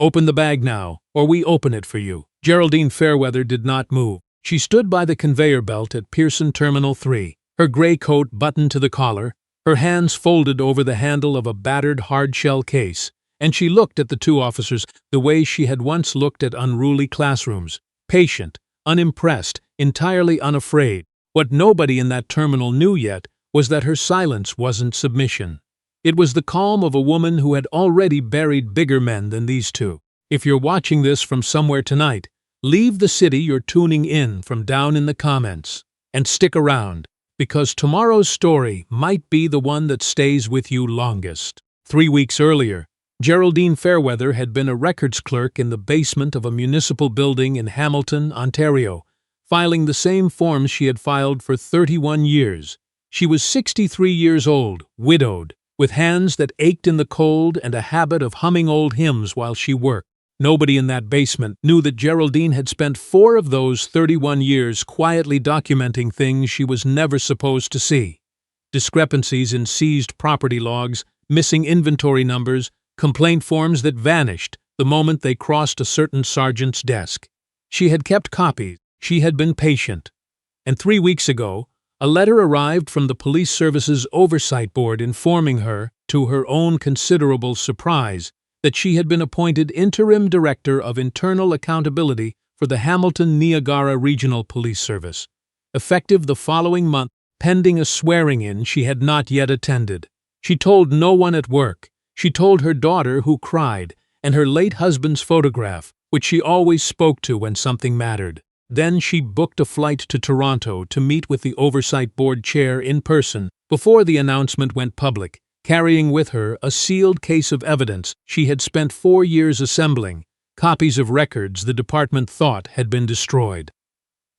Open the bag now, or we open it for you." Geraldine Fairweather did not move. She stood by the conveyor belt at Pearson Terminal 3, her gray coat buttoned to the collar, her hands folded over the handle of a battered hard-shell case, and she looked at the two officers the way she had once looked at unruly classrooms, patient, unimpressed, entirely unafraid. What nobody in that terminal knew yet was that her silence wasn't submission. It was the calm of a woman who had already buried bigger men than these two. If you're watching this from somewhere tonight, leave the city you're tuning in from down in the comments. And stick around, because tomorrow's story might be the one that stays with you longest. 3 weeks earlier, Geraldine Fairweather had been a records clerk in the basement of a municipal building in Hamilton, Ontario, filing the same forms she had filed for 31 years. She was 63 years old, widowed, with hands that ached in the cold and a habit of humming old hymns while she worked. Nobody in that basement knew that Geraldine had spent 4 of those 31 years quietly documenting things she was never supposed to see. Discrepancies in seized property logs, missing inventory numbers, complaint forms that vanished the moment they crossed a certain sergeant's desk. She had kept copies. She had been patient. And 3 weeks ago, a letter arrived from the Police Service's Oversight Board informing her, to her own considerable surprise, that she had been appointed Interim Director of Internal Accountability for the Hamilton-Niagara Regional Police Service, effective the following month, pending a swearing-in she had not yet attended. She told no one at work. She told her daughter, who cried, and her late husband's photograph, which she always spoke to when something mattered. Then she booked a flight to Toronto to meet with the Oversight Board chair in person before the announcement went public, carrying with her a sealed case of evidence she had spent 4 years assembling, copies of records the department thought had been destroyed.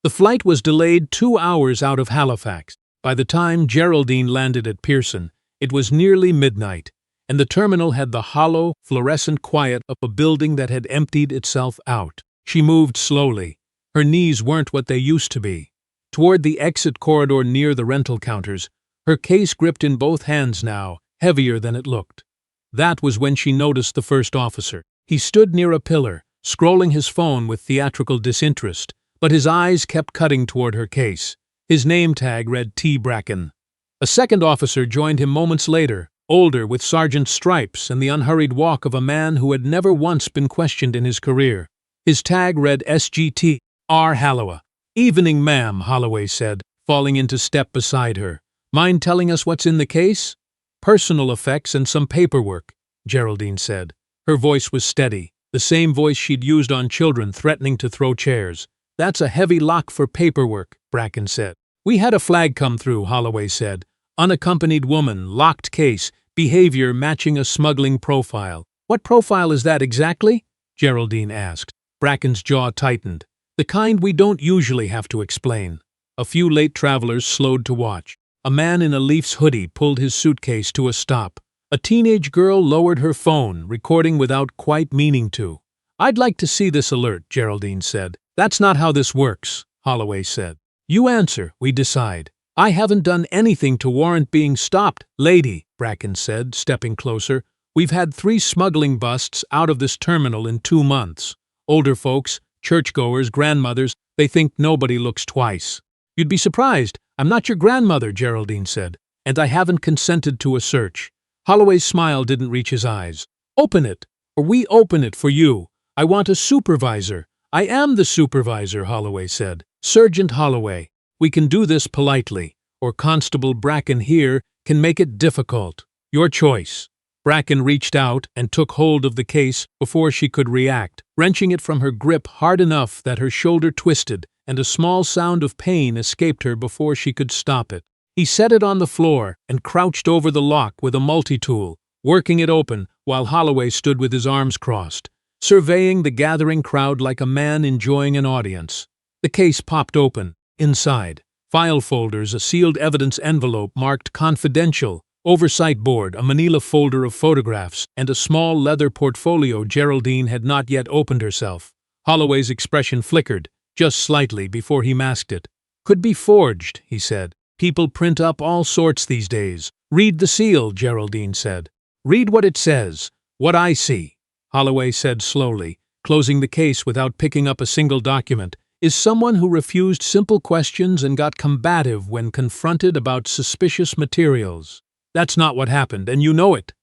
The flight was delayed 2 hours out of Halifax. By the time Geraldine landed at Pearson, it was nearly midnight, and the terminal had the hollow, fluorescent quiet of a building that had emptied itself out. She moved slowly. Her knees weren't what they used to be. Toward the exit corridor near the rental counters, her case gripped in both hands now, heavier than it looked. That was when she noticed the first officer. He stood near a pillar, scrolling his phone with theatrical disinterest, but his eyes kept cutting toward her case. His name tag read T. Bracken. A second officer joined him moments later, older, with sergeant's stripes and the unhurried walk of a man who had never once been questioned in his career. His tag read SGT. R. Hallowa. "Evening, ma'am," Holloway said, falling into step beside her. "Mind telling us what's in the case?" "Personal effects and some paperwork," Geraldine said. Her voice was steady, the same voice she'd used on children threatening to throw chairs. "That's a heavy lock for paperwork," Bracken said. "We had a flag come through," Holloway said. "Unaccompanied woman, locked case, behavior matching a smuggling profile." "What profile is that exactly?" Geraldine asked. Bracken's jaw tightened. "The kind we don't usually have to explain." A few late travelers slowed to watch. A man in a Leafs hoodie pulled his suitcase to a stop. A teenage girl lowered her phone, recording without quite meaning to. "I'd like to see this alert," Geraldine said. "That's not how this works," Holloway said. "You answer, we decide." "I haven't done anything to warrant being stopped, lady," Bracken said, stepping closer. "We've had 3 smuggling busts out of this terminal in 2 months. Older folks, churchgoers, grandmothers, they think nobody looks twice." "You'd be surprised. I'm not your grandmother," Geraldine said, "and I haven't consented to a search." Holloway's smile didn't reach his eyes. "Open it, or we open it for you. I want a supervisor." "I am the supervisor," Holloway said. "Sergeant Holloway. We can do this politely, or Constable Bracken here can make it difficult. Your choice." Bracken reached out and took hold of the case before she could react, wrenching it from her grip hard enough that her shoulder twisted and a small sound of pain escaped her before she could stop it. He set it on the floor and crouched over the lock with a multi-tool, working it open while Holloway stood with his arms crossed, surveying the gathering crowd like a man enjoying an audience. The case popped open. Inside, file folders, a sealed evidence envelope marked Confidential, Oversight Board, a manila folder of photographs, and a small leather portfolio. Geraldine had not yet opened herself. Holloway's expression flickered, just slightly, before he masked it. "Could be forged," he said. "People print up all sorts these days." "Read the seal," Geraldine said. "Read what it says. What I see." Holloway said slowly, closing the case without picking up a single document, is someone who refused simple questions and got combative when confronted about suspicious materials. That's not what happened, and you know it.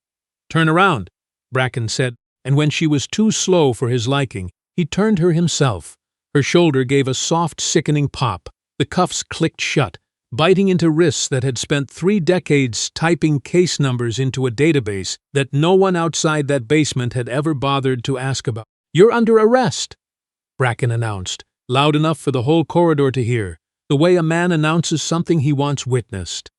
Turn around, Bracken said, and when she was too slow for his liking, he turned her himself. Her shoulder gave a soft, sickening pop. The cuffs clicked shut, biting into wrists that had spent 3 decades typing case numbers into a database that no one outside that basement had ever bothered to ask about. "You're under arrest," Bracken announced, loud enough for the whole corridor to hear, the way a man announces something he wants witnessed.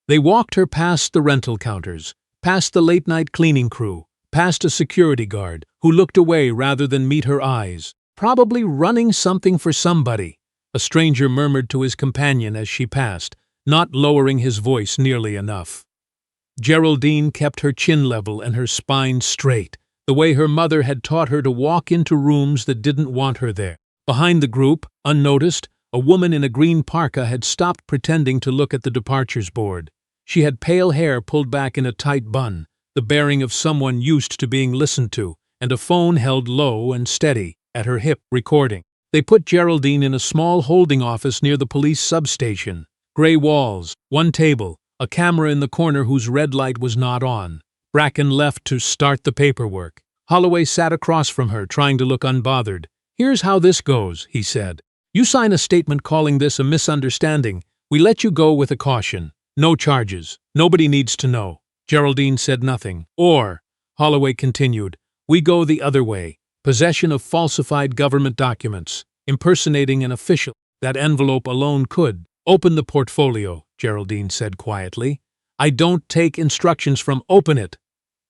They walked her past the rental counters, past the late-night cleaning crew, past a security guard who looked away rather than meet her eyes, probably running something for somebody. A stranger murmured to his companion as she passed, not lowering his voice nearly enough. Geraldine kept her chin level and her spine straight, the way her mother had taught her to walk into rooms that didn't want her there. Behind the group, unnoticed, a woman in a green parka had stopped pretending to look at the departures board. She had pale hair pulled back in a tight bun, the bearing of someone used to being listened to, and a phone held low and steady at her hip, recording. They put Geraldine in a small holding office near the police substation. Gray walls, one table, a camera in the corner whose red light was not on. Bracken left to start the paperwork. Holloway sat across from her, trying to look unbothered. "Here's how this goes," he said. "You sign a statement calling this a misunderstanding. We let you go with a caution. No charges. Nobody needs to know." Geraldine said nothing. "Or," Holloway continued, "we go the other way. Possession of falsified government documents, impersonating an official. That envelope alone could." "Open the portfolio," Geraldine said quietly. "I don't take instructions from open it."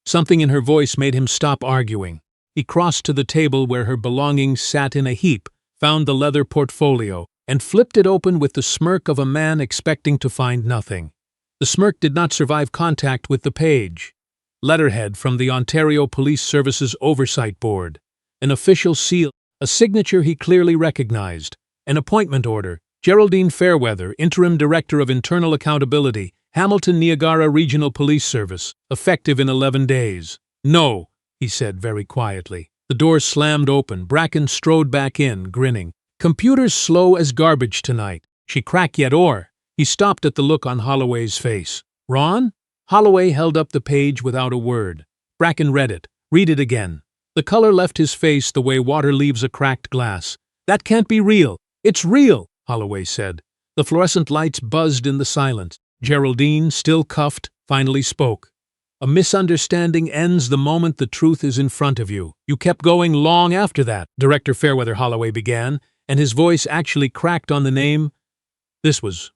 Something in her voice made him stop arguing. He crossed to the table where her belongings sat in a heap, found the leather portfolio, and flipped it open with the smirk of a man expecting to find nothing. The smirk did not survive contact with the page. Letterhead from the Ontario Police Services Oversight Board. An official seal, a signature he clearly recognized. An appointment order. Geraldine Fairweather, Interim Director of Internal Accountability, Hamilton Niagara Regional Police Service, effective in 11 days. "No," he said very quietly. The door slammed open. Bracken strode back in, grinning. "Computer's slow as garbage tonight. She crack yet or?" He stopped at the look on Holloway's face. "Ron?" Holloway held up the page without a word. Bracken read it. "Read it again." The color left his face the way water leaves a cracked glass. "That can't be real." "It's real," Holloway said. The fluorescent lights buzzed in the silence. Geraldine, still cuffed, finally spoke. "A misunderstanding ends the moment the truth is in front of you. You kept going long after that," Director Fairweather, Holloway began, and his voice actually cracked on the name.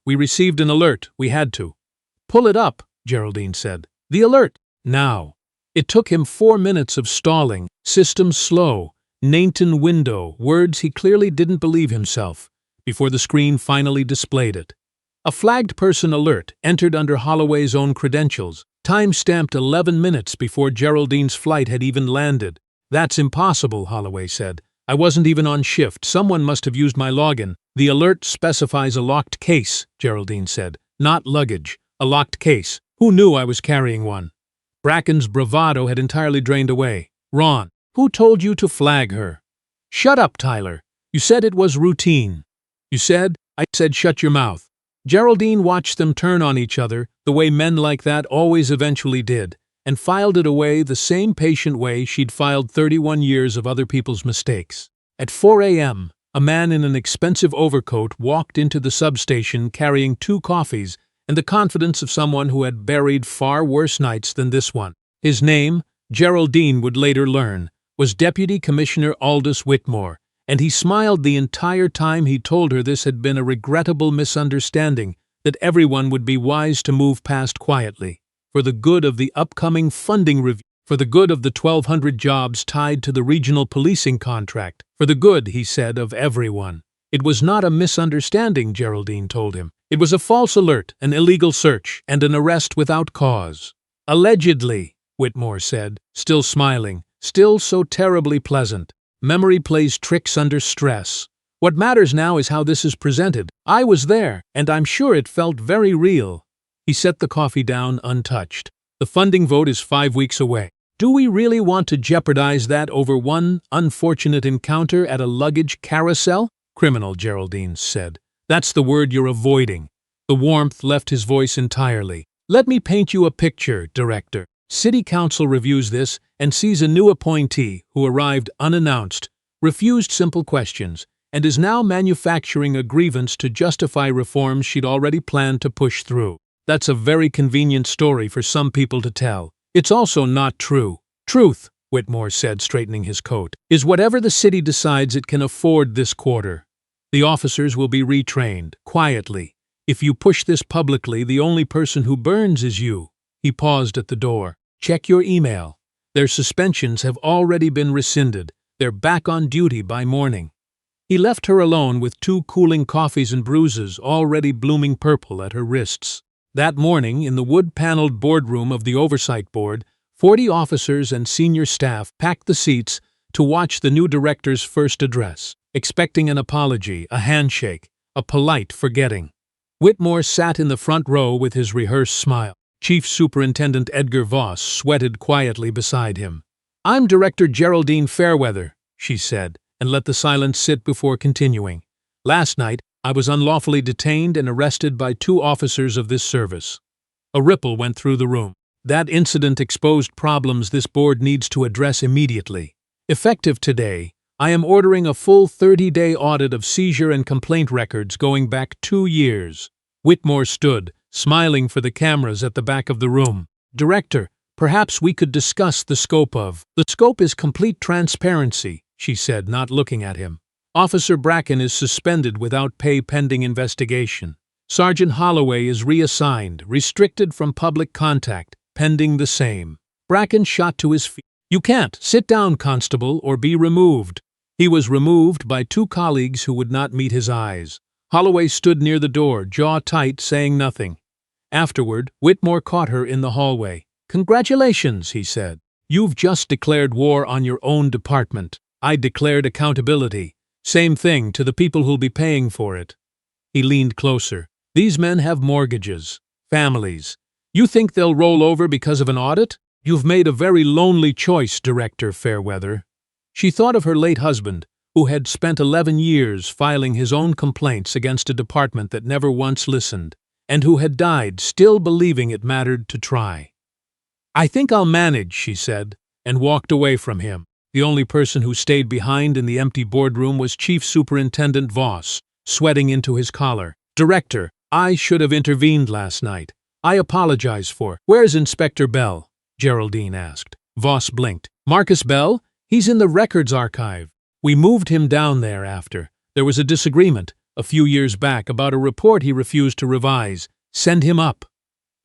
We received an alert. We had to." "Pull it up," Geraldine said. "The alert." "Now." It took him 4 minutes of stalling, system slow, Nainton window, words he clearly didn't believe himself, before the screen finally displayed it. A flagged person alert, entered under Holloway's own credentials, time-stamped 11 minutes before Geraldine's flight had even landed. "That's impossible," Holloway said. "I wasn't even on shift. Someone must have used my login." "The alert specifies a locked case," Geraldine said. "Not luggage. A locked case. Who knew I was carrying one?" Bracken's bravado had entirely drained away. "Ron, who told you to flag her?" "Shut up, Tyler. You said it was routine." "You said?" "I said shut your mouth." Geraldine watched them turn on each other, the way men like that always eventually did, and filed it away the same patient way she'd filed 31 years of other people's mistakes. At 4 a.m., a man in an expensive overcoat walked into the substation carrying 2 coffees and the confidence of someone who had buried far worse nights than this one. His name, Geraldine would later learn, was Deputy Commissioner Aldous Whitmore, and he smiled the entire time he told her this had been a regrettable misunderstanding that everyone would be wise to move past quietly, for the good of the upcoming funding review, for the good of the 1,200 jobs tied to the regional policing contract, for the good, he said, of everyone. It was not a misunderstanding, Geraldine told him. It was a false alert, an illegal search, and an arrest without cause. "Allegedly," Whitmore said, still smiling, still so terribly pleasant. "Memory plays tricks under stress. What matters now is how this is presented. I was there, and I'm sure it felt very real." He set the coffee down untouched. "The funding vote is 5 weeks away. Do we really want to jeopardize that over one unfortunate encounter at a luggage carousel? Criminal, Geraldine said. That's the word you're avoiding. The warmth left his voice entirely. Let me paint you a picture, Director. City Council reviews this and sees a new appointee who arrived unannounced, refused simple questions, and is now manufacturing a grievance to justify reforms she'd already planned to push through. That's a very convenient story for some people to tell. It's also not true. Truth, Whitmore said, straightening his coat, is whatever the city decides it can afford this quarter. The officers will be retrained, quietly. If you push this publicly, the only person who burns is you. He paused at the door. Check your email. Their suspensions have already been rescinded. They're back on duty by morning. He left her alone with 2 cooling coffees and bruises already blooming purple at her wrists. That morning, in the wood-paneled boardroom of the Oversight Board, 40 officers and senior staff packed the seats to watch the new director's first address, expecting an apology, a handshake, a polite forgetting. Whitmore sat in the front row with his rehearsed smile. Chief Superintendent Edgar Voss sweated quietly beside him. I'm Director Geraldine Fairweather, she said, and let the silence sit before continuing. Last night, I was unlawfully detained and arrested by 2 officers of this service. A ripple went through the room. That incident exposed problems this board needs to address immediately. Effective today, I am ordering a full 30-day audit of seizure and complaint records going back 2 years. Whitmore stood, smiling for the cameras at the back of the room. Director, perhaps we could discuss the scope of... The scope is complete transparency, she said, not looking at him. Officer Bracken is suspended without pay pending investigation. Sergeant Holloway is reassigned, restricted from public contact, pending the same. Bracken shot to his feet. You can't. Sit down, Constable, or be removed. He was removed by 2 colleagues who would not meet his eyes. Holloway stood near the door, jaw tight, saying nothing. Afterward, Whitmore caught her in the hallway. Congratulations, he said. You've just declared war on your own department. I declared accountability. Same thing to the people who'll be paying for it. He leaned closer. These men have mortgages, families. You think they'll roll over because of an audit? You've made a very lonely choice, Director Fairweather. She thought of her late husband, who had spent 11 years filing his own complaints against a department that never once listened, and who had died still believing it mattered to try. I think I'll manage, she said, and walked away from him. The only person who stayed behind in the empty boardroom was Chief Superintendent Voss, sweating into his collar. Director, I should have intervened last night. I apologize for... Where's Inspector Bell? Geraldine asked. Voss blinked. Marcus Bell? He's in the records archive. We moved him down there after. There was a disagreement, a few years back, about a report he refused to revise. Send him up.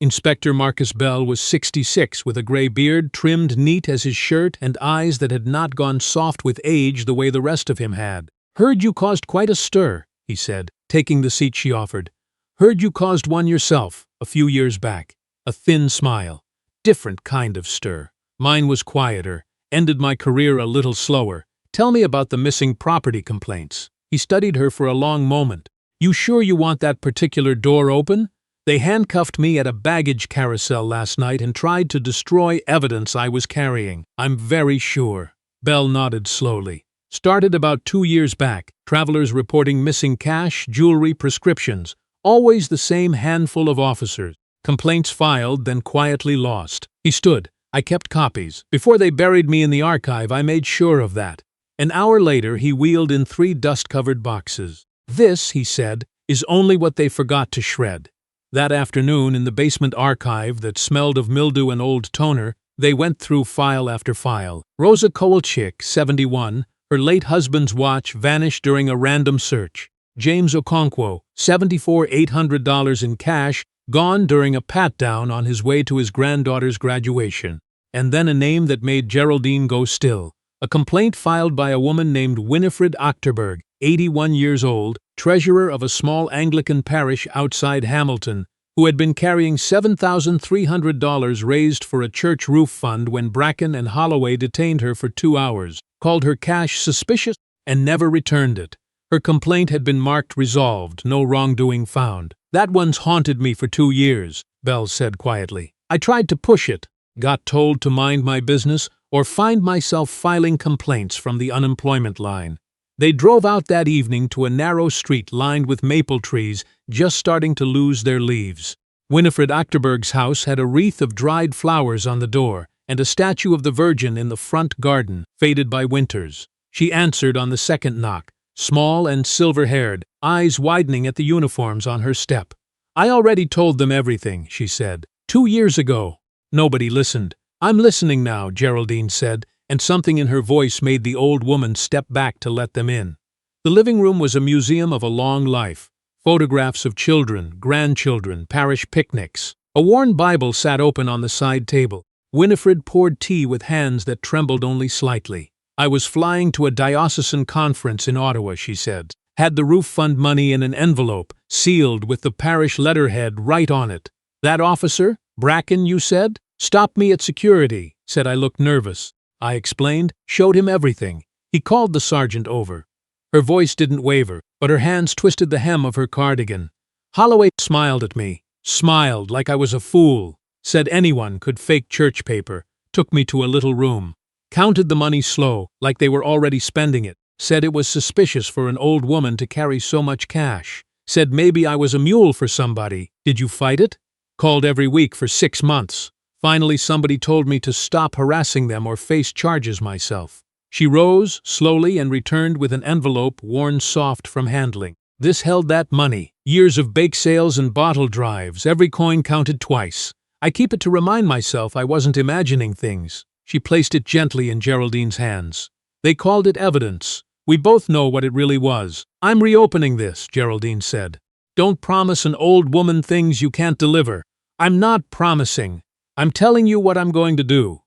Inspector Marcus Bell was 66, with a gray beard trimmed neat as his shirt and eyes that had not gone soft with age the way the rest of him had. Heard you caused quite a stir, he said, taking the seat she offered. Heard you caused one yourself, a few years back. A thin smile. Different kind of stir. Mine was quieter, ended my career a little slower. Tell me about the missing property complaints. He studied her for a long moment. You sure you want that particular door open? They handcuffed me at a baggage carousel last night and tried to destroy evidence I was carrying. I'm very sure. Bell nodded slowly. Started about 2 years back. Travelers reporting missing cash, jewelry, prescriptions. Always the same handful of officers. Complaints filed, then quietly lost. He stood. I kept copies. Before they buried me in the archive, I made sure of that. An hour later, he wheeled in 3 dust-covered boxes. This, he said, is only what they forgot to shred. That afternoon, in the basement archive that smelled of mildew and old toner, they went through file after file. Rosa Kowalczyk, 71, her late husband's watch vanished during a random search. James Okonkwo, $74,800 in cash, gone during a pat-down on his way to his granddaughter's graduation. And then a name that made Geraldine go still. A complaint filed by a woman named Winifred Achterberg, 81 years old, treasurer of a small Anglican parish outside Hamilton, who had been carrying $7,300 raised for a church roof fund when Bracken and Holloway detained her for 2 hours, called her cash suspicious, and never returned it. Her complaint had been marked resolved, no wrongdoing found. That one's haunted me for 2 years, Bell said quietly. I tried to push it. got told to mind my business, or find myself filing complaints from the unemployment line. They drove out that evening to a narrow street lined with maple trees just starting to lose their leaves. Winifred Achterberg's house had a wreath of dried flowers on the door and a statue of the Virgin in the front garden, faded by winters. She answered on the second knock, small and silver-haired, eyes widening at the uniforms on her step. "I already told them everything," she said. 2 years ago." Nobody listened. "I'm listening now," Geraldine said, and something in her voice made the old woman step back to let them in. The living room was a museum of a long life. Photographs of children, grandchildren, parish picnics. A worn Bible sat open on the side table. Winifred poured tea with hands that trembled only slightly. "I was flying to a diocesan conference in Ottawa," she said. "Had the roof fund money in an envelope, sealed with the parish letterhead right on it. That officer, Bracken, you said, stopped me at security, said I looked nervous. I explained, showed him everything. He called the sergeant over." Her voice didn't waver, but her hands twisted the hem of her cardigan. "Holloway smiled at me, smiled like I was a fool, said anyone could fake church paper, took me to a little room, counted the money slow, like they were already spending it, said it was suspicious for an old woman to carry so much cash, said maybe I was a mule for somebody. Did you fight it? Called every week for 6 months. Finally somebody told me to stop harassing them or face charges myself." She rose, slowly, and returned with an envelope worn soft from handling. This held that money. Years of bake sales and bottle drives, every coin counted twice. I keep it to remind myself I wasn't imagining things. She placed it gently in Geraldine's hands. "They called it evidence. We both know what it really was." "I'm reopening this," Geraldine said. "Don't promise an old woman things you can't deliver." "I'm not promising. I'm telling you what I'm going to do."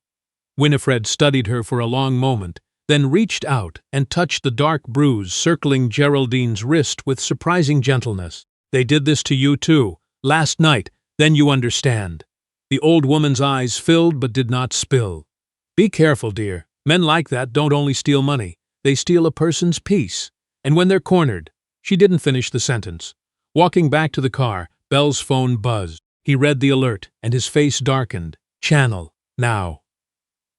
Winifred studied her for a long moment, then reached out and touched the dark bruise circling Geraldine's wrist with surprising gentleness. "They did this to you too, last night, then you understand." The old woman's eyes filled but did not spill. "Be careful, dear. Men like that don't only steal money, they steal a person's peace. And when they're cornered—" She didn't finish the sentence. Walking back to the car, Bell's phone buzzed. He read the alert, and his face darkened. "Channel, now."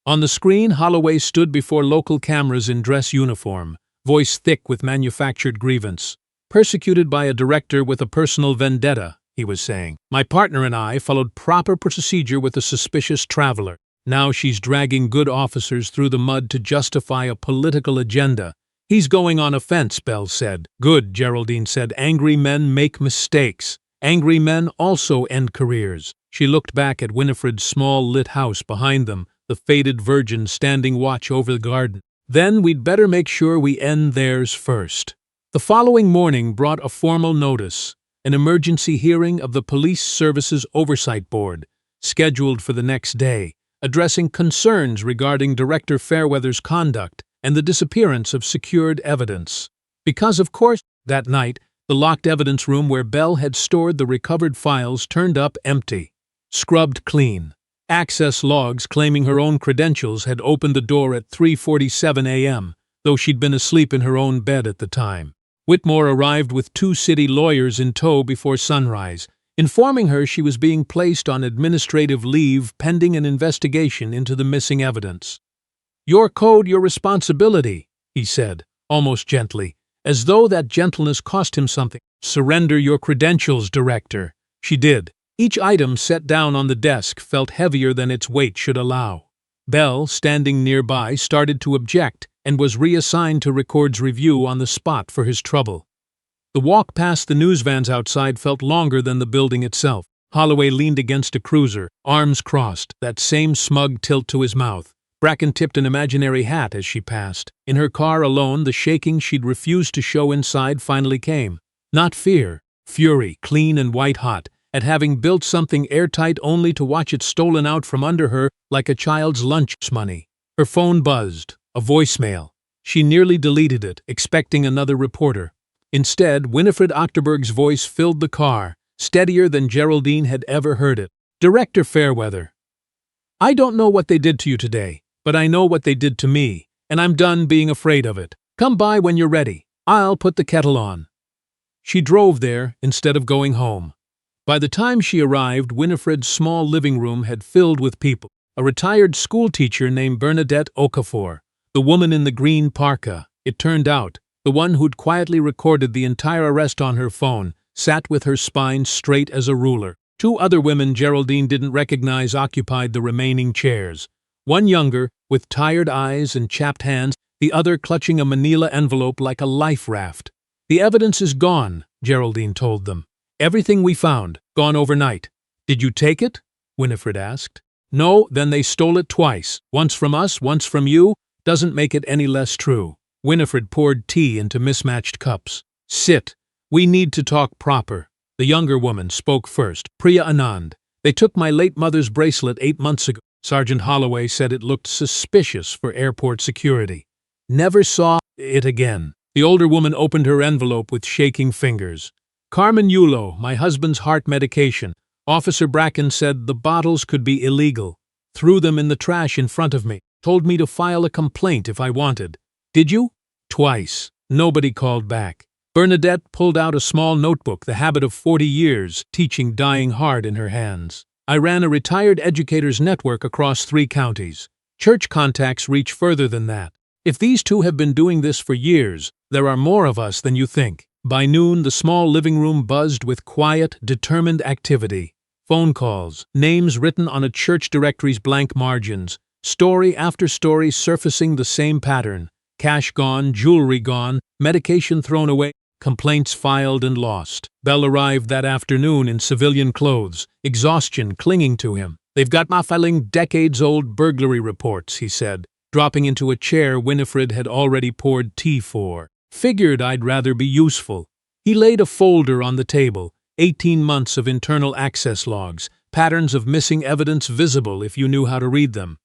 On the screen, Holloway stood before local cameras in dress uniform, voice thick with manufactured grievance. "Persecuted by a director with a personal vendetta," he was saying. "My partner and I followed proper procedure with a suspicious traveler. Now she's dragging good officers through the mud to justify a political agenda. He's going on offense," Bell said. "Good," Geraldine said. "Angry men make mistakes. Angry men also end careers." She looked back at Winifred's small lit house behind them, the faded Virgin standing watch over the garden. "Then we'd better make sure we end theirs first." The following morning brought a formal notice, an emergency hearing of the Police Services Oversight Board, scheduled for the next day, addressing concerns regarding Director Fairweather's conduct and the disappearance of secured evidence. Because, of course, that night, the locked evidence room where Bell had stored the recovered files turned up empty, scrubbed clean. Access logs claiming her own credentials had opened the door at 3:47 a.m., though she'd been asleep in her own bed at the time. Whitmore arrived with 2 city lawyers in tow before sunrise, informing her she was being placed on administrative leave pending an investigation into the missing evidence. "Your code, your responsibility," he said, almost gently, as though that gentleness cost him something. "Surrender your credentials, Director." She did. Each item set down on the desk felt heavier than its weight should allow. Bell, standing nearby, started to object and was reassigned to Record's review on the spot for his trouble. The walk past the news vans outside felt longer than the building itself. Holloway leaned against a cruiser, arms crossed, that same smug tilt to his mouth. Bracken tipped an imaginary hat as she passed. In her car alone, the shaking she'd refused to show inside finally came. Not fear, fury, clean and white-hot, at having built something airtight only to watch it stolen out from under her like a child's lunch money. Her phone buzzed, a voicemail. She nearly deleted it, expecting another reporter. Instead, Winifred Achterberg's voice filled the car, steadier than Geraldine had ever heard it. "Director Fairweather, I don't know what they did to you today, but I know what they did to me, and I'm done being afraid of it. Come by when you're ready. I'll put the kettle on." She drove there instead of going home. By the time she arrived, Winifred's small living room had filled with people. A retired schoolteacher named Bernadette Okafor, the woman in the green parka. It turned out, the one who'd quietly recorded the entire arrest on her phone, sat with her spine straight as a ruler. Two other women Geraldine didn't recognize occupied the remaining chairs. One younger, with tired eyes and chapped hands, the other clutching a manila envelope like a life raft. "The evidence is gone," Geraldine told them. "Everything we found, gone overnight." "Did you take it?" Winifred asked. "No, then they stole it twice. Once from us, once from you. Doesn't make it any less true." Winifred poured tea into mismatched cups. "Sit. We need to talk proper." The younger woman spoke first. "Priya Anand. They took my late mother's bracelet 8 months ago. Sergeant Holloway said it looked suspicious for airport security. Never saw it again." The older woman opened her envelope with shaking fingers. "Carmen Yulo, my husband's heart medication. Officer Bracken said the bottles could be illegal. Threw them in the trash in front of me. Told me to file a complaint if I wanted. Did you?" "Twice. Nobody called back." Bernadette pulled out a small notebook, the habit of 40 years, teaching dying hard in her hands. "I ran a retired educators network across 3 counties. Church contacts reach further than that. If these two have been doing this for years, there are more of us than you think." By noon, the small living room buzzed with quiet, determined activity. Phone calls, names written on a church directory's blank margins, story after story surfacing the same pattern. Cash gone, jewelry gone, medication thrown away, complaints filed and lost. Bell arrived that afternoon in civilian clothes, exhaustion clinging to him. "They've got my filing decades-old burglary reports," he said, dropping into a chair Winifred had already poured tea for. "Figured I'd rather be useful." He laid a folder on the table, 18 months of internal access logs, patterns of missing evidence visible if you knew how to read them.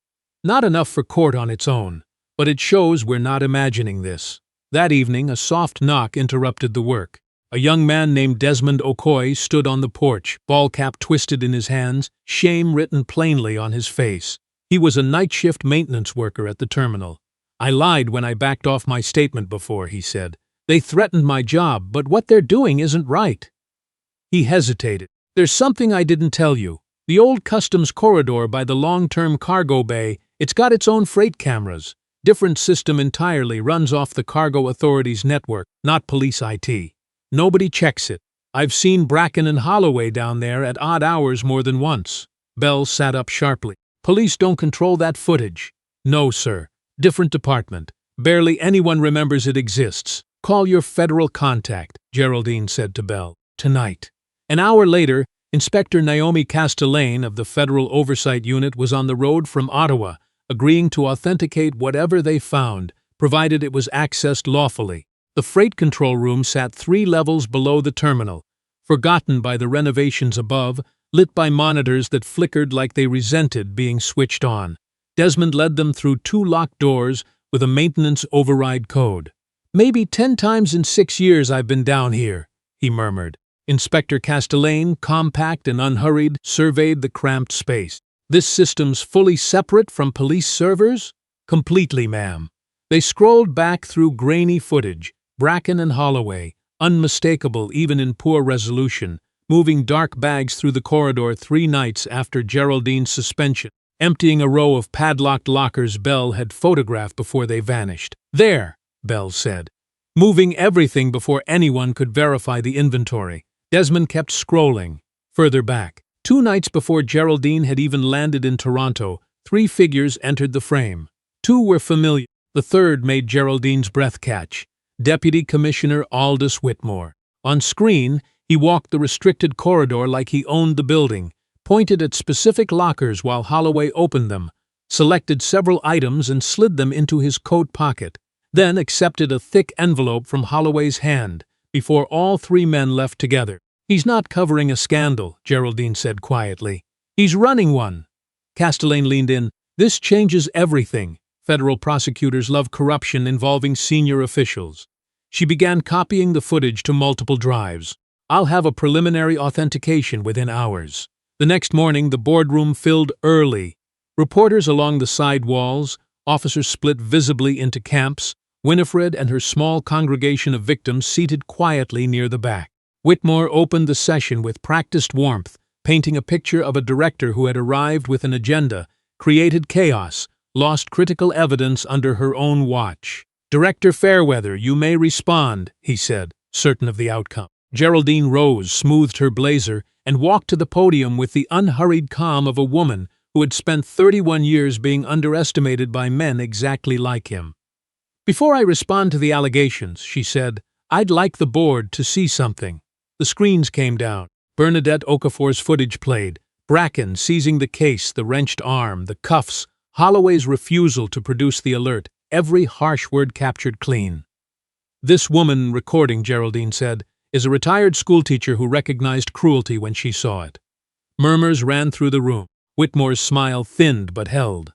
Not enough for court on its own, but it shows we're not imagining this. That evening, a soft knock interrupted the work. A young man named Desmond Okoye stood on the porch, ball cap twisted in his hands, shame written plainly on his face. He was a night shift maintenance worker at the terminal. "I lied when I backed off my statement before," he said. "They threatened my job, but what they're doing isn't right." He hesitated. "There's something I didn't tell you. The old customs corridor by the long-term cargo bay, it's got its own freight cameras. Different system entirely, runs off the Cargo Authority's network, not police IT. Nobody checks it. I've seen Bracken and Holloway down there at odd hours more than once." Bell sat up sharply. "Police don't control that footage." "No, sir. Different department. Barely anyone remembers it exists. Call your federal contact," Geraldine said to Bell. "Tonight." An hour later, Inspector Naomi Castellane of the Federal Oversight Unit was on the road from Ottawa, agreeing to authenticate whatever they found, provided it was accessed lawfully. The freight control room sat 3 levels below the terminal, forgotten by the renovations above, lit by monitors that flickered like they resented being switched on. Desmond led them through 2 locked doors with a maintenance override code. "Maybe 10 times in 6 years I've been down here," he murmured. Inspector Castellane, compact and unhurried, surveyed the cramped space. "This system's fully separate from police servers?" "Completely, ma'am." They scrolled back through grainy footage, Bracken and Holloway, unmistakable even in poor resolution, moving dark bags through the corridor 3 nights after Geraldine's suspension, emptying a row of padlocked lockers Bell had photographed before they vanished. "There," Bell said, moving everything before anyone could verify the inventory. Desmond kept scrolling, further back. 2 nights before Geraldine had even landed in Toronto, 3 figures entered the frame. 2 were familiar. The third made Geraldine's breath catch. Deputy Commissioner Aldous Whitmore. On screen, he walked the restricted corridor like he owned the building, pointed at specific lockers while Holloway opened them, selected several items and slid them into his coat pocket, then accepted a thick envelope from Holloway's hand before all 3 men left together. "He's not covering a scandal," Geraldine said quietly. "He's running one." Castellane leaned in. "This changes everything. Federal prosecutors love corruption involving senior officials." She began copying the footage to multiple drives. "I'll have a preliminary authentication within hours." The next morning, the boardroom filled early. Reporters along the side walls, officers split visibly into camps, Winifred and her small congregation of victims seated quietly near the back. Whitmore opened the session with practiced warmth, painting a picture of a director who had arrived with an agenda, created chaos, lost critical evidence under her own watch. "Director Fairweather, you may respond," he said, certain of the outcome. Geraldine rose, smoothed her blazer, and walked to the podium with the unhurried calm of a woman who had spent 31 years being underestimated by men exactly like him. "Before I respond to the allegations," she said, "I'd like the board to see something." The screens came down. Bernadette Okafor's footage played. Bracken seizing the case, the wrenched arm, the cuffs, Holloway's refusal to produce the alert, every harsh word captured clean. "This woman recording," Geraldine said, "is a retired schoolteacher who recognized cruelty when she saw it." Murmurs ran through the room. Whitmore's smile thinned but held.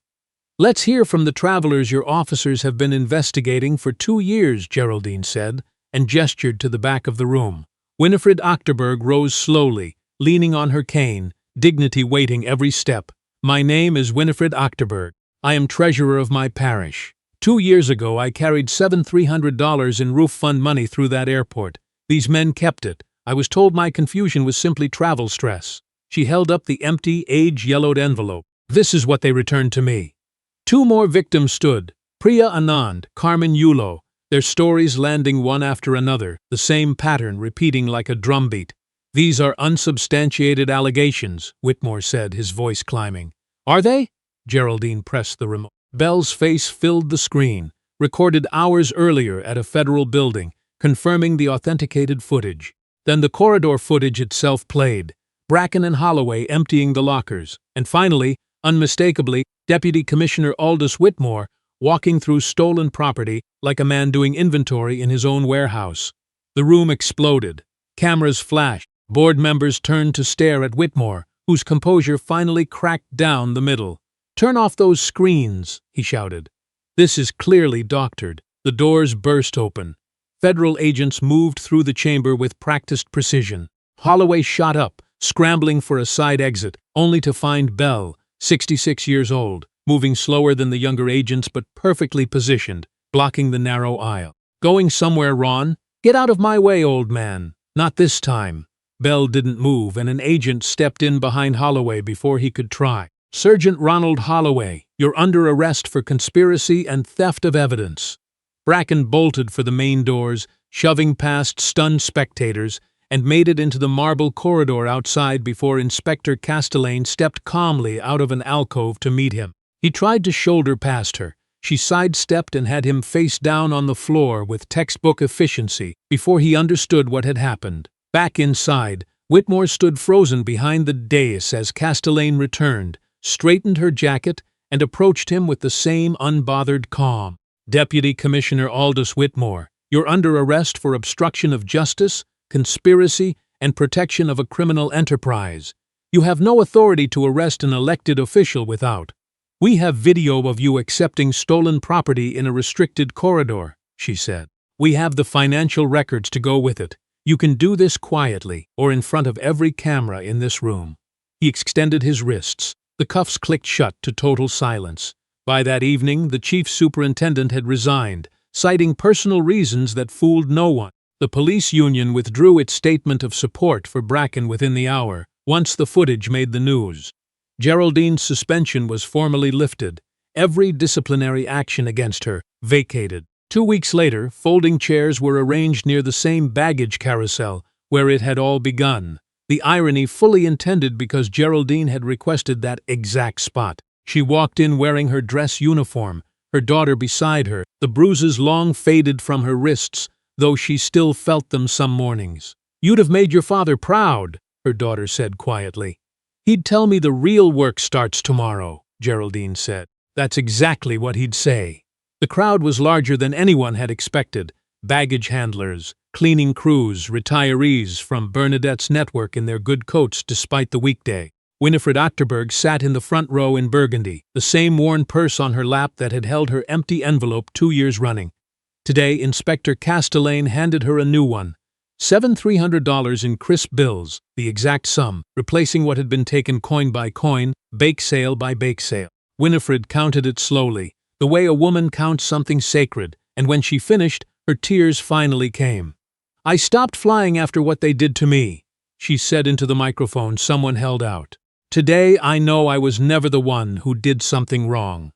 "Let's hear from the travelers your officers have been investigating for 2 years," Geraldine said, and gestured to the back of the room. Winifred Achterberg rose slowly, leaning on her cane, dignity waiting every step. "My name is Winifred Achterberg. I am treasurer of my parish. 2 years ago I carried $7,300 in roof fund money through that airport. These men kept it. I was told my confusion was simply travel stress." She held up the empty, age-yellowed envelope. "This is what they returned to me." 2 more victims stood, Priya Anand, Carmen Yulo, their stories landing one after another, the same pattern repeating like a drumbeat. "These are unsubstantiated allegations," Whitmore said, his voice climbing. "Are they?" Geraldine pressed the remote. Bell's face filled the screen, recorded hours earlier at a federal building, confirming the authenticated footage. Then the corridor footage itself played, Bracken and Holloway emptying the lockers, and finally, unmistakably, Deputy Commissioner Aldous Whitmore walking through stolen property like a man doing inventory in his own warehouse. The room exploded. Cameras flashed. Board members turned to stare at Whitmore, whose composure finally cracked down the middle. "Turn off those screens," he shouted. "This is clearly doctored." The doors burst open. Federal agents moved through the chamber with practiced precision. Holloway shot up, scrambling for a side exit, only to find Bell, 66 years old, moving slower than the younger agents but perfectly positioned, blocking the narrow aisle. "Going somewhere, Ron? Get out of my way, old man." "Not this time." Bell didn't move, and an agent stepped in behind Holloway before he could try. "Sergeant Ronald Holloway, you're under arrest for conspiracy and theft of evidence." Bracken bolted for the main doors, shoving past stunned spectators, and made it into the marble corridor outside before Inspector Castellane stepped calmly out of an alcove to meet him. He tried to shoulder past her. She sidestepped and had him face down on the floor with textbook efficiency before he understood what had happened. Back inside, Whitmore stood frozen behind the dais as Castellane returned, straightened her jacket, and approached him with the same unbothered calm. "Deputy Commissioner Aldous Whitmore, you're under arrest for obstruction of justice, conspiracy, and protection of a criminal enterprise. You have no authority to arrest an elected official without. We have video of you accepting stolen property in a restricted corridor," she said. "We have the financial records to go with it. You can do this quietly, or in front of every camera in this room." He extended his wrists. The cuffs clicked shut to total silence. By that evening, the chief superintendent had resigned, citing personal reasons that fooled no one. The police union withdrew its statement of support for Bracken within the hour, once the footage made the news. Geraldine's suspension was formally lifted, every disciplinary action against her vacated. 2 weeks later, folding chairs were arranged near the same baggage carousel where it had all begun, the irony fully intended because Geraldine had requested that exact spot. She walked in wearing her dress uniform, her daughter beside her, the bruises long faded from her wrists, though she still felt them some mornings. "You'd have made your father proud," her daughter said quietly. "He'd tell me the real work starts tomorrow," Geraldine said. "That's exactly what he'd say." The crowd was larger than anyone had expected. Baggage handlers, cleaning crews, retirees from Bernadette's network in their good coats despite the weekday. Winifred Achterberg sat in the front row in burgundy, the same worn purse on her lap that had held her empty envelope 2 years running. Today, Inspector Castellane handed her a new one, $7,300 in crisp bills, the exact sum, replacing what had been taken coin by coin, bake sale by bake sale. Winifred counted it slowly, the way a woman counts something sacred, and when she finished, her tears finally came. "I stopped flying after what they did to me," she said into the microphone someone held out. Today I know I was never the one who did something wrong."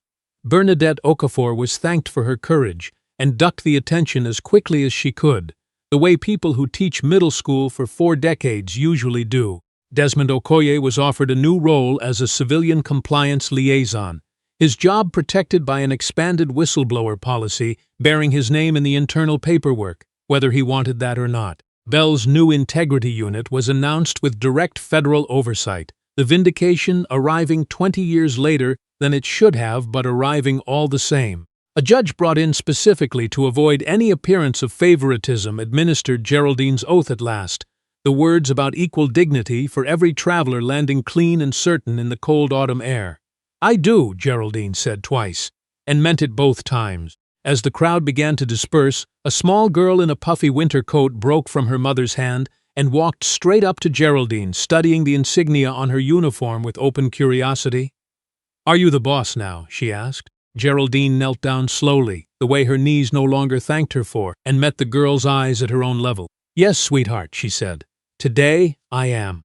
Bernadette Okafor was thanked for her courage and ducked the attention as quickly as she could, the way people who teach middle school for 4 decades usually do. Desmond Okoye was offered a new role as a civilian compliance liaison, his job protected by an expanded whistleblower policy bearing his name in the internal paperwork, whether he wanted that or not. Bell's new integrity unit was announced with direct federal oversight, the vindication arriving 20 years later than it should have, but arriving all the same. A judge brought in specifically to avoid any appearance of favoritism administered Geraldine's oath at last, the words about equal dignity for every traveler landing clean and certain in the cold autumn air. "I do," Geraldine said twice, and meant it both times. As the crowd began to disperse, a small girl in a puffy winter coat broke from her mother's hand and walked straight up to Geraldine, studying the insignia on her uniform with open curiosity. "Are you the boss now?" she asked. Geraldine knelt down slowly, the way her knees no longer thanked her for, and met the girl's eyes at her own level. "Yes, sweetheart," she said. "Today, I am."